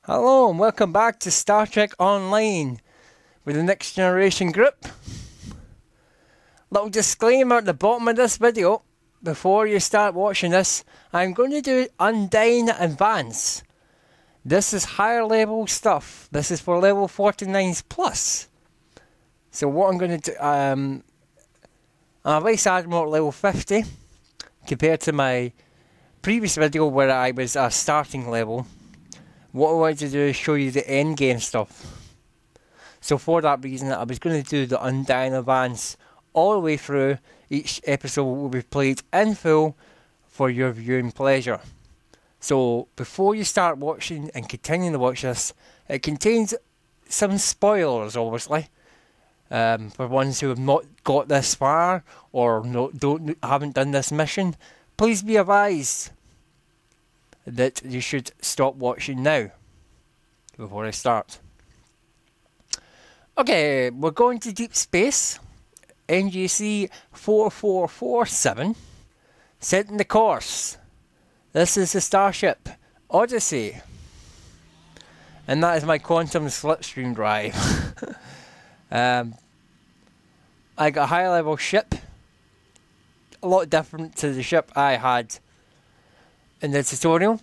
Hello and welcome back to Star Trek Online with the Next Generation group. Little disclaimer at the bottom of this video. Before you start watching this, I'm going to do Undine Advance. This is higher level stuff. This is for level 49s plus. So what I'm going to do, I'm a Vice Admiral at level 50 compared to my previous video where I was a starting level. What I wanted to do is show you the end game stuff. So for that reason, I was going to do the Undine Advance all the way through. Each episode will be played in full for your viewing pleasure. So before you start watching and continuing to watch this, it contains some spoilers, obviously. For ones who have not got this far or haven't done this mission, please be advised that you should stop watching now before I start. Okay, we're going to deep space. NGC 4447, setting the course. This is the starship Odyssey, and that is my quantum slipstream drive. I got a high level ship, a lot different to the ship I had in the tutorial.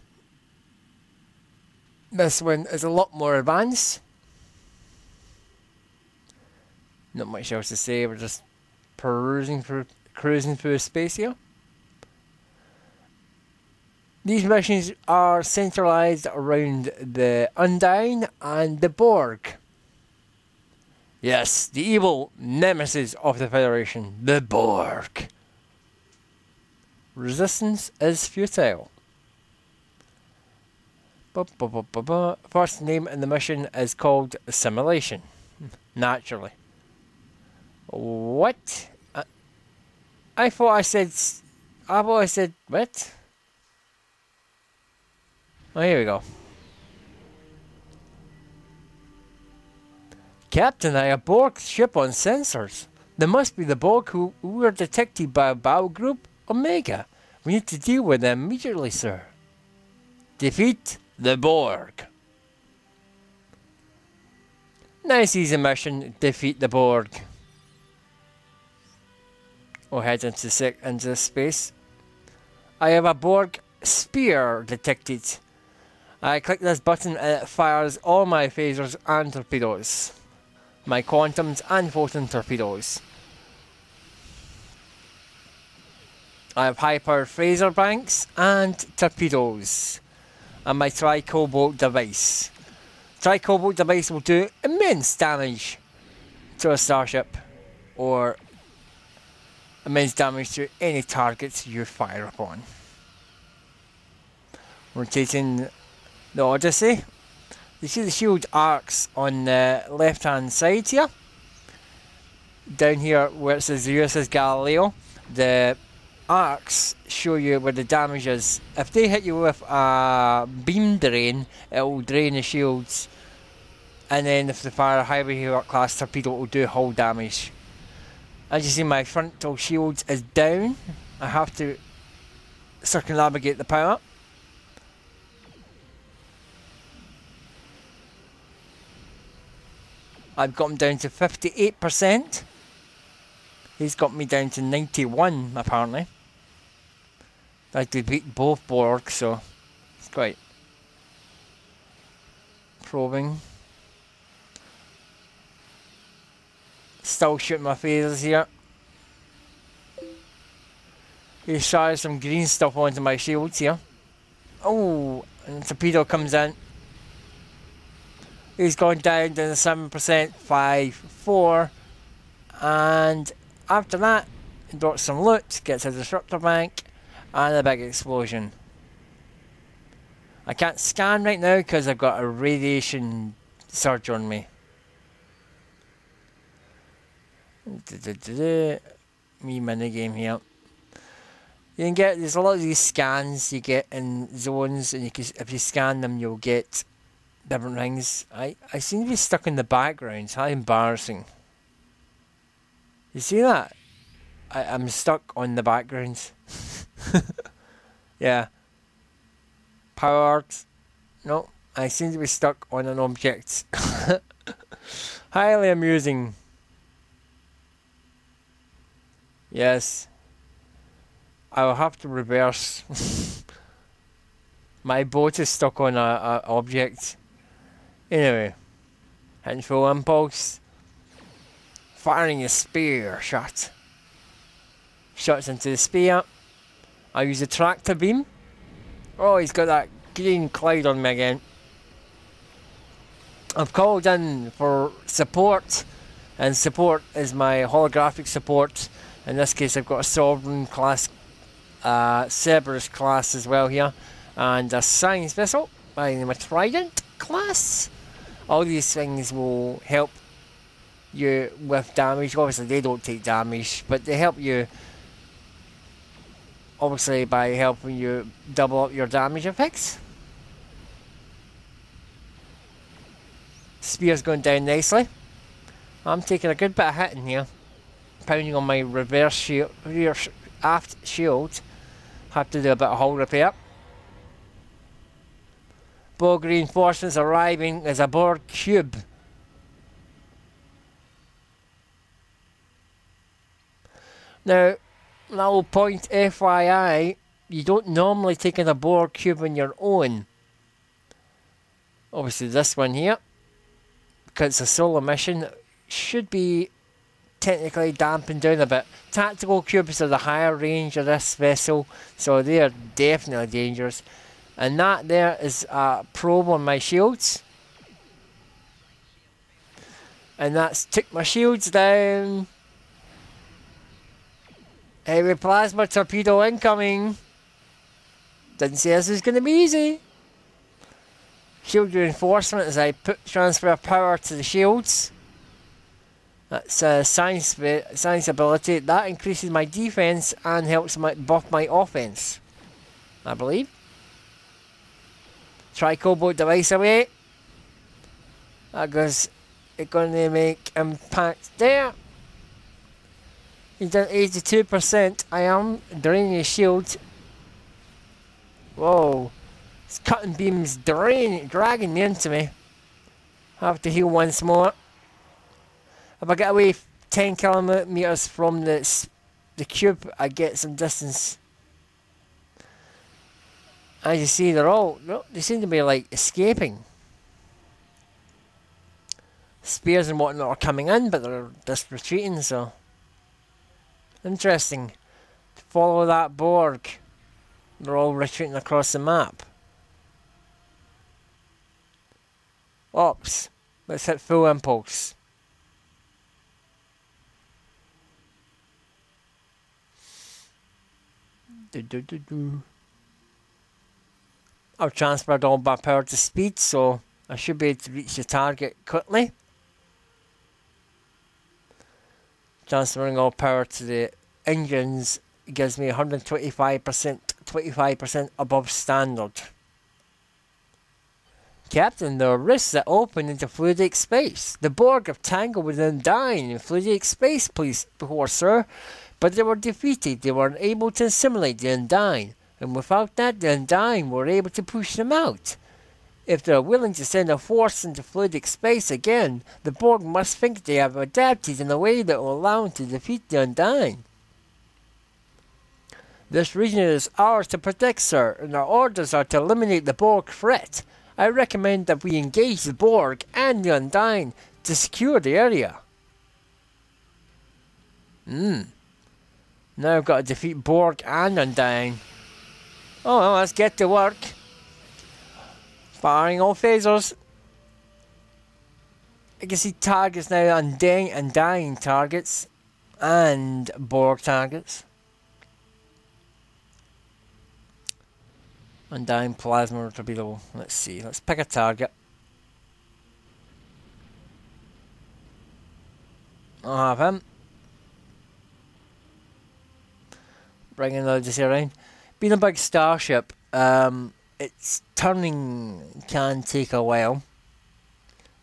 This one is a lot more advanced. Not much else to say, we're just cruising through space here. These missions are centralized around the Undine and the Borg. Yes, the evil nemesis of the Federation, the Borg. Resistance is futile. First name in the mission is called Simulation. Naturally. What? I thought I said what? Oh, here we go. Captain, I have Borg ship on sensors. There must be the Borg who were detected by Battle Group Omega. We need to deal with them immediately, sir. Defeat the Borg. Nice easy mission. Defeat the Borg. We'll head into space. I have a Borg spear detected. I click this button and it fires all my phasers and torpedoes. My quantums and photon torpedoes. I have high-powered phaser banks and torpedoes. And my tri-cobalt device. Tri-cobalt device will do immense damage to a starship, or immense damage to any targets you fire upon. Rotating the Odyssey. You see the shield arcs on the left hand side here. Down here where it says USS Galileo, the arcs show you where the damage is. If they hit you with a beam drain, it will drain the shields, and then if they fire a heavy class torpedo, it will do hull damage. As you see, my frontal shield is down. I have to circumnavigate the power. I've got him down to 58%. He's got me down to 91 apparently. I could beat both Borg, so it's quite probing. Still shooting my phasers here. He shires some green stuff onto my shields here. Oh, and the torpedo comes in. He's gone down to 7%, 5, 4. And after that, he drops some loot, gets a disruptor bank, and a big explosion. I can't scan right now because I've got a radiation surge on me. Me minigame here. You can get, there's a lot of these scans you get in zones, and if you scan them you'll get different things. I seem to be stuck in the background. How embarrassing. You see that? I'm stuck on the backgrounds. Yeah. Powered. No, I seem to be stuck on an object. Highly amusing. Yes. I'll have to reverse. My boat is stuck on a object. Anyway. Hitting full impulse. Firing a spear shot. Shots into the spear. I use a tractor beam. Oh, he's got that green cloud on me again. I've called in for support, and support is my holographic support. In this case, I've got a Sovereign class, Cerberus class as well here, and a science vessel by the name of Trident class. All these things will help you with damage. Obviously, they don't take damage, but they help you. Obviously, by helping you double up your damage effects. Spear's going down nicely. I'm taking a good bit of hitting here. Pounding on my reverse shield, rear aft shield. Have to do a bit of hull repair. Borg reinforcements arriving as a Borg cube. Now, little point FYI, you don't normally take in a Borg cube on your own. Obviously this one here, because it's a solo mission, should be technically dampened down a bit. Tactical cubes are the higher range of this vessel, so they are definitely dangerous. And that there is a probe on my shields. And that's took my shields down. Heavy plasma torpedo incoming. Didn't say this was going to be easy. Shield reinforcement as I transfer power to the shields. That's science ability. That increases my defense and helps buff my offense, I believe. Tri-cobalt device away. That goes. It's going to make impact there. He's done 82%. I am draining his shield. Whoa. It's cutting beams dragging me into me. I have to heal once more. If I get away 10 kilometers from the cube, I get some distance. As you see, they seem to be like escaping. Spears and whatnot are coming in, but they're just retreating, so. Interesting. To follow that Borg. They're all retreating across the map. Oops. Let's hit full impulse. I've transferred all my power to speed, so I should be able to reach the target quickly. Transferring all power to the engines gives me 125% above standard. Captain, there are rifts that open into fluidic space. The Borg have tangled with Undine in fluidic space, please, before, sir. But they were defeated. They were unable to assimilate the Undine. And without that, the Undine were able to push them out. If they are willing to send a force into fluidic space again, the Borg must think they have adapted in a way that will allow them to defeat the Undine. This region is ours to protect, sir, and our orders are to eliminate the Borg threat. I recommend that we engage the Borg and the Undine to secure the area. Now I've got to defeat Borg and Undine. Oh well, let's get to work. Firing all phasers. I can see targets now, Undine targets and Borg targets. Undine plasma torpedo. Let's see. Let's pick a target. I'll have him. Bringing the Odyssey around. Being a big starship, its turning can take a while.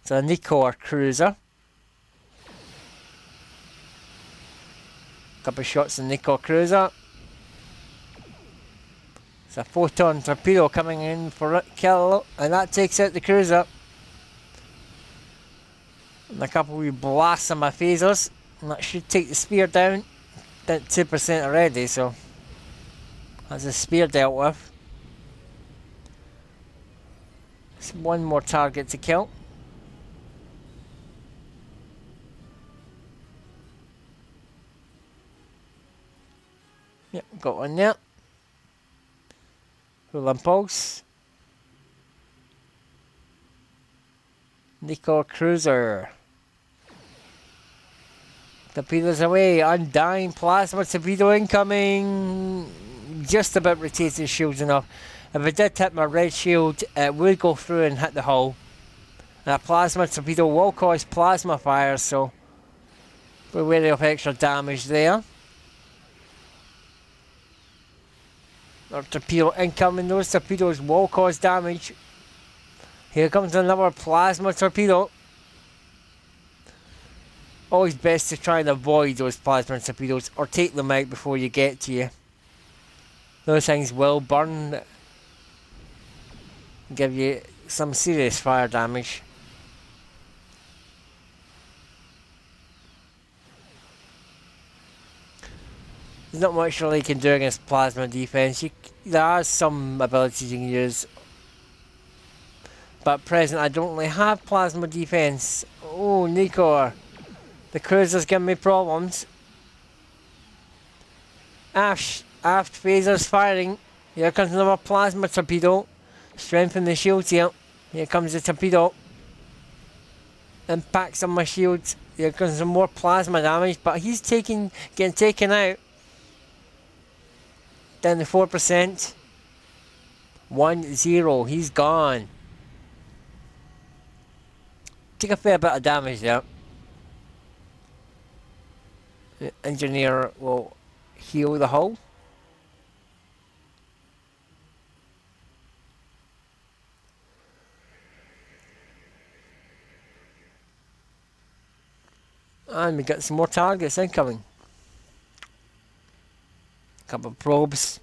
It's a Nikor cruiser. Couple of shots in Nikor cruiser. It's a photon torpedo coming in for a kill, and that takes out the cruiser. And a couple wee blasts on my phasers, and that should take the spear down. Did 2% already, so that's a spear dealt with. Just one more target to kill. Yep, got one there. Full impulse. Nico Cruiser. Torpedoes away. Undine plasma torpedo incoming. Just about rotating shields enough. If it did hit my red shield, it would go through and hit the hull. And a plasma torpedo will cause plasma fire, so we're wary of extra damage there. Our torpedo incoming. Those torpedoes will cause damage. Here comes another plasma torpedo. Always best to try and avoid those plasma torpedoes or take them out before you get to you. Those things will burn. Give you some serious fire damage. There's not much really you can do against plasma defense. There are some abilities you can use, but at present I don't really have plasma defense. Oh, Nico, the cruiser's giving me problems. Aft phasers firing. Here comes another plasma torpedo. Strengthen the shields here. Here comes the torpedo. Impacts on my shields. Here comes some more plasma damage, but he's getting taken out. Down to 4%. 1-0. He's gone. Take a fair bit of damage there. The engineer will heal the hull. And we got some more targets incoming. A couple of probes.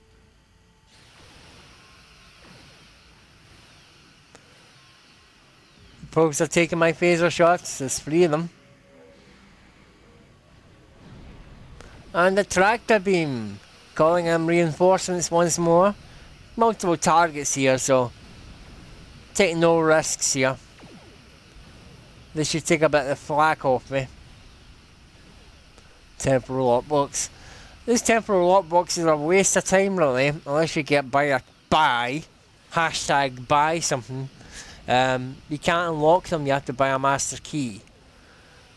The probes are taking my phaser shots. There's 3 of them. And the tractor beam. Calling in reinforcements once more. Multiple targets here, so take no risks here. This should take a bit of the flak off me. Temporal lockbox. These temporal lockboxes are a waste of time really, unless you get buy hashtag buy something. You can't unlock them, you have to buy a master key.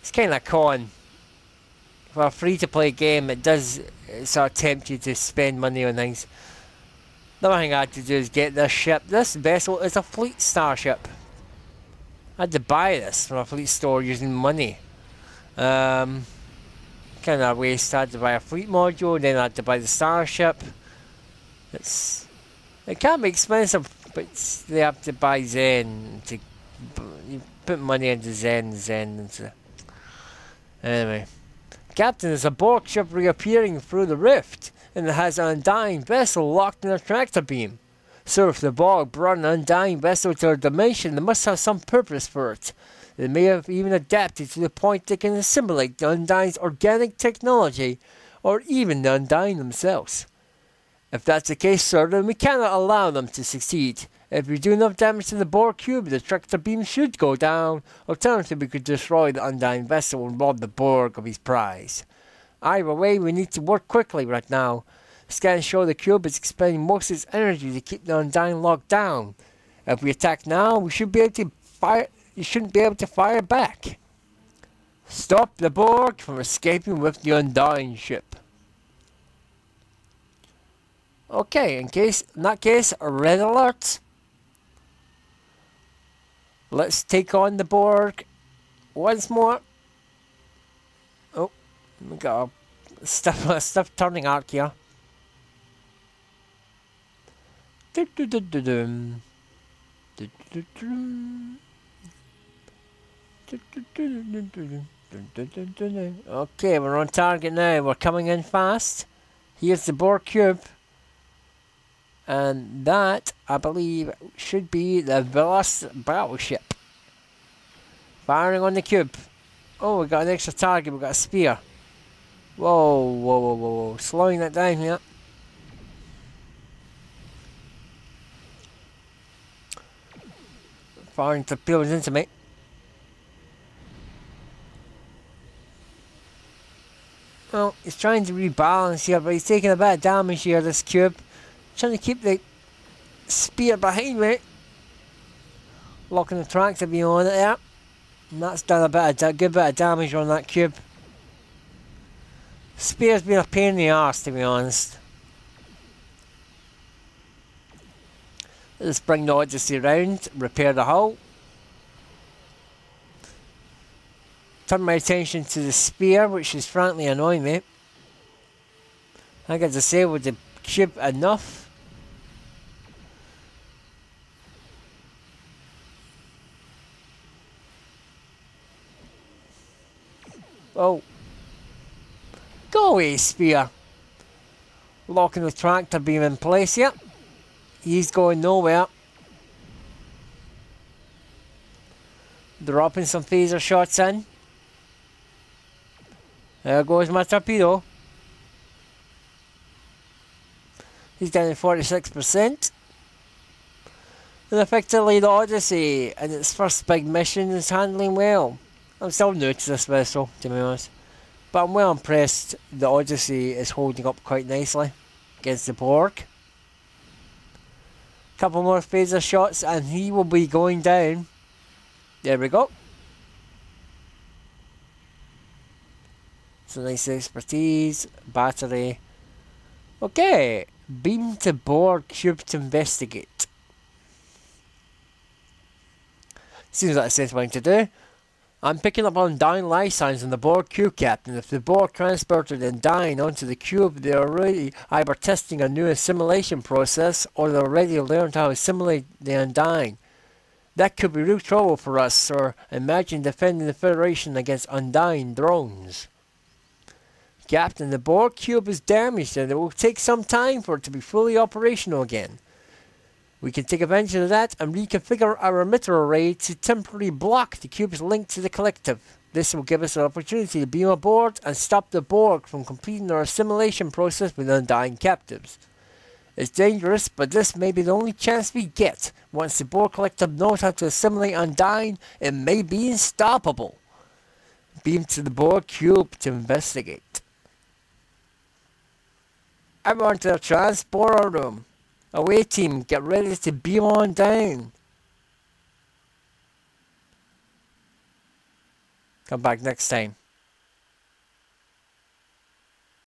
It's kind of con. For a free to play game, it does sort of tempt you to spend money on things. The other thing I had to do is get this ship. This vessel is a fleet starship. I had to buy this from a fleet store using money. Kind of a waste. I had to buy a fleet module, then I had to buy the starship. It can be expensive, but they have to buy Zen to you put money into Zen into. Anyway, Captain, there's a Borg ship reappearing through the rift, and it has an Undine vessel locked in a tractor beam. So if the Borg brought an Undine vessel to our dimension, they must have some purpose for it. They may have even adapted to the point they can assimilate the Undine's organic technology, or even the Undine themselves. If that's the case, sir, then we cannot allow them to succeed. If we do enough damage to the Borg cube, the tractor beam should go down. Alternatively, we could destroy the Undine vessel and rob the Borg of his prize. Either way, we need to work quickly right now. Scans show the cube is expending most of its energy to keep the Undine locked down. If we attack now, we should be able to fire. You shouldn't be able to fire back. Stop the Borg from escaping with the Undine ship. Okay, in that case, red alert. Let's take on the Borg once more. Oh, we got a stuff turning arc here. Okay, we're on target now. We're coming in fast. Here's the Borg cube. And that, I believe, should be the Velas battleship. Firing on the cube. Oh, we got an extra target, we got a spear. Whoa, whoa, whoa, whoa, whoa. Slowing that down here. Firing torpedoes into me. Well, he's trying to rebalance here, but he's taking a bit of damage here, this cube. Trying to keep the spear behind me. Locking the tractor beam on it there. And that's done a good bit of damage on that cube. Spear's been a pain in the arse, to be honest. Let's bring the Odyssey round, repair the hull. Turn my attention to the spear, which is frankly annoying me. I got to say, with the cube enough. Oh. Go away, spear. Locking the tractor beam in place here. He's going nowhere. Dropping some phaser shots in. There goes my torpedo. He's down to 46%. And effectively the Odyssey in its first big mission is handling well. I'm still new to this vessel, to be honest. But I'm well impressed the Odyssey is holding up quite nicely against the Borg. Couple more phaser shots and he will be going down. There we go. So nice expertise, battery. Okay, beam to Borg cube to investigate. Seems like a sensible thing to do. I'm picking up Undine life signs on the Borg cube, Captain. If the Borg transported Undine onto the cube, they are already either testing a new assimilation process or they already learned how to assimilate the Undine. That could be real trouble for us, or imagine defending the Federation against Undine drones. Captain, the Borg cube is damaged and it will take some time for it to be fully operational again. We can take advantage of that and reconfigure our emitter array to temporarily block the cube's link to the collective. This will give us an opportunity to beam aboard and stop the Borg from completing their assimilation process with Undine captives. It's dangerous, but this may be the only chance we get. Once the Borg collective knows how to assimilate Undine, it may be unstoppable. Beam to the Borg cube to investigate. Everyone to the transporter room. Away team, get ready to beam on down. Come back next time.